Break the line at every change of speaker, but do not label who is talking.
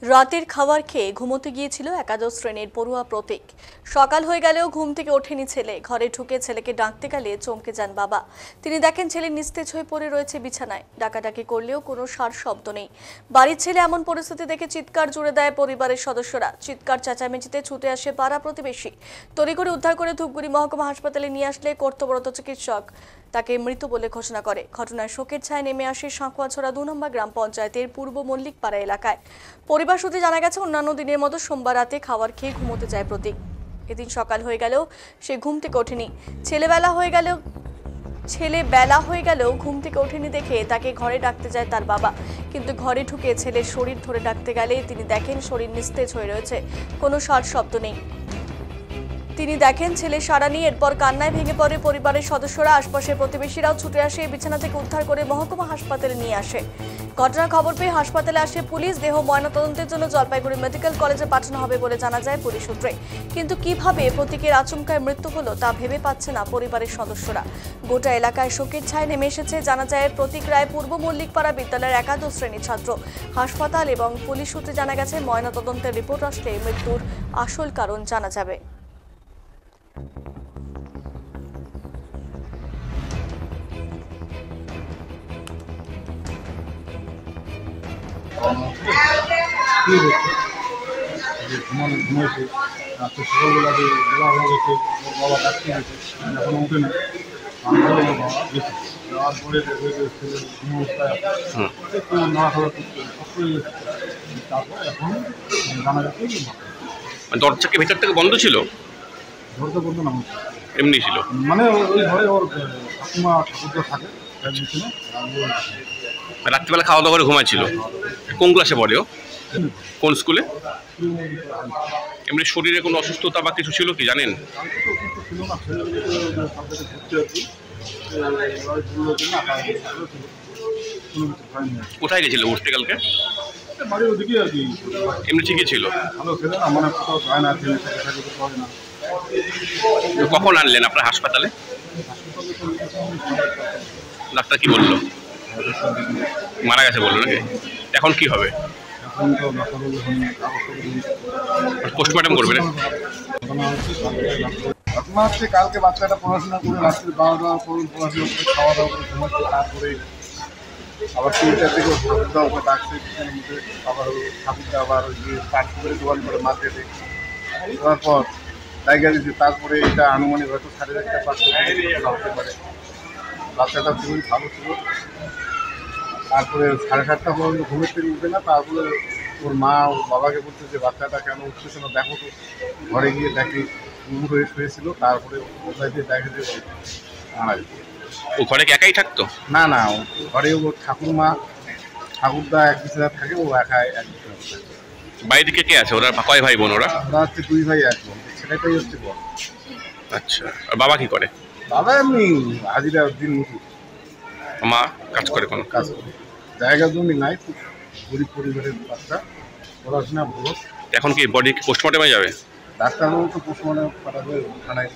রাতের খাবার খেয়ে ঘুমোতে গিয়েছিল একাদশ শ্রেণীর পড়ুয়া প্রতীক। সকাল হয়ে গেলেও ঘুম থেকে ওঠেনি ছেলে। ঘরে ঢুকে ছেলেকে ডাকতে গেলে চমকে যান বাবা। তিনি দেখেন ছেলে নিস্তেজ হয়ে পড়ে রয়েছে বিছানায়। ডাকাডাকি করলেও কোনো সাড় শব্দ নেই। বাড়ির ছেলে এমন পরিস্থিতি দেখে চিৎকার জুড়ে দেয় পরিবারের সদস্যরা। চিৎকার চেঁচামেচিতে ছুটে আসে পাড়া প্রতিবেশী। তড়িঘড়ি উদ্ধার করে ধূপগুড়ি মহকুমা হাসপাতালে নিয়ে আসলে কর্তব্যরত চিকিৎসক তাকে মৃত বলে ঘোষণা করে। ঘটনায় শোকের ছায়া নেমে আসে সাঁকুয়াছড়া 2 নম্বর গ্রাম পঞ্চায়েতের পূর্ব মল্লিকপাড়া এলাকায়। পরিবার সূত্রে জানা গেছে, অন্যান্য দিনের মতো সোমবার রাতে খাবার খেয়ে ঘুমোতে যায় প্রতীক। এদিন সকাল হয়ে গেলেও সে ঘুম থেকে ওঠেনি। ছেলেবেলা হয়ে গেলেও ঘুম থেকে ওঠেনি দেখে তাকে ঘরে ডাকতে যায় তার বাবা। কিন্তু ঘরে ঢুকে ছেলের শরীর ধরে ডাকতে গেলে তিনি দেখেন শরীর নিস্তেজ হয়ে রয়েছে, কোনো সাড় শব্দ নেই। তিনি দেখেন ছেলে সাড়া নেই। এরপর কান্নায় ভেঙে পড়ে পরিবারের সদস্যরা। আশপাশের প্রতিবেশীরাও ছুটে আসে, বিছানা থেকে উদ্ধার করে মহকুমা হাসপাতালে নিয়ে আসে। ঘটনার খবর পেয়ে হাসপাতালে আসে পুলিশ। দেহ ময়নাতদন্তের জন্য জলপাইগুড়ি মেডিকেল কলেজে পাঠানো হবে বলে জানা যায় পুলিশ সূত্রে। কিন্তু কিভাবে প্রতীকের আচমকায় মৃত্যু হলো তা ভেবে পাচ্ছে না পরিবারের সদস্যরা। গোটা এলাকায় শোকের ছায়া নেমে এসেছে। জানা যায় প্রতীক রায় পূর্ব মল্লিকপাড়া বিদ্যালয়ের একাদশ শ্রেণীর ছাত্র। হাসপাতাল এবং পুলিশ সূত্রে জানা গেছে, ময়নাতদন্তের রিপোর্ট আসলে মৃত্যুর আসল কারণ জানা যাবে।
ঘুমাইছে রাত্রে সকালবেলা বেলা হয়ে গেছে, ওর বাবা ডাকতে গেছে, এখনো উঠে না। আমি বলে বাবা গেছে, যাওয়ার পরে দেখে যে ছেলে ঘুম অবস্থায় একটু নড়াচড়া করতে শক্ত হয়ে গেছে। তারপর এখন জানা যাচ্ছে
দরজা কি ভেতর থেকে বন্ধ ছিল?
ধরতে বলতো না,
এমনি ছিল,
মানে ওই ঘরে ওর ঠাকুমা ঠাকুরদা থাকে পিছনে।
রাত্রিবেলা খাওয়া দাওয়া করে ঘুমাচ্ছিল। কোন ক্লাসে পড়ে ও? কোন স্কুলে? এমনি শরীরে কোনো অসুস্থতা বা কিছু ছিল কি জানেন?
ছিল না, ছেলেগুলোকে সব জায়গায় ঘুরতে আর কি।
কোথায় গেছিল ঘুরতে কালকে?
বাড়ির ওদিকে আর কি।
এমনি ঠিকই ছিল?
ভালো ছেলে না, মানে কোথাও যায় না, করে না।
কখন আনলেন আপনার হাসপাতালে? ডাক্তার কি বললো? মারা গেছে বললো নাকি? এখন কি হবে?
এখন তো ডাক্তার
পোস্টমর্টম করবে না?
ঘটনা হচ্ছে কালকে বাচ্চাটা পড়াশোনা করে রাত্রে 12টা পর্যন্ত পড়াশোনা করে খাওয়া দাওয়া করে ঘুমাচ্ছে। তারপরে আবার 3টার দিকে ঠাকুরদা ওকে ডাকছে পিছনের মধ্যে। আবার ঠাকুরদা আবার ওই যে পার্টি দোকান করে মার্কেটে দেওয়ার পর জায়গা দিচ্ছে। তারপরে এটা আনুমানিক হয়তো 1:30-5টা হতে পারে। বাচ্চাটা খুবই ভালো ছিল। তারপরে 7:30 পর্যন্ত ঘুমের থেকে উঠে না। তারপরে ওর মা ওর বাবাকে বলছে যে বাচ্চাটা কেন উঠতেছে না, দেখো তো। ঘরে গিয়ে দেখে উমুর হয়ে শুয়েছিল। তারপরে কোথায় দিয়ে দেখে যে মারা গেছে।
ও ঘরে কি একাই থাকতো?
না না, ঘরে ওর ঠাকুরমা ঠাকুরদা এক বিছানা থাকে, ও একাই এক বিছানা থাকে।
বাড়িতে কে কে আছে? ওরা কয় ভাই বোন? ওরা
হচ্ছে 2 ভাই 1 বোন। ছেলেটাই হচ্ছে বড়।
আচ্ছা, আর বাবা কি করে?
বাবা এমনি হাজিরা দিন মজুর
মা কাজ করে? কোনো
কাজ করে। জায়গা জমি নাই, খুব গরিব পরিবারের বাচ্চা, পড়াশোনা ভালো।
এখন কি বডি পোস্টমর্টমে যাবে?
ডাক্তারবাবু তো পোস্টমর্টম পাঠাবে থানায়।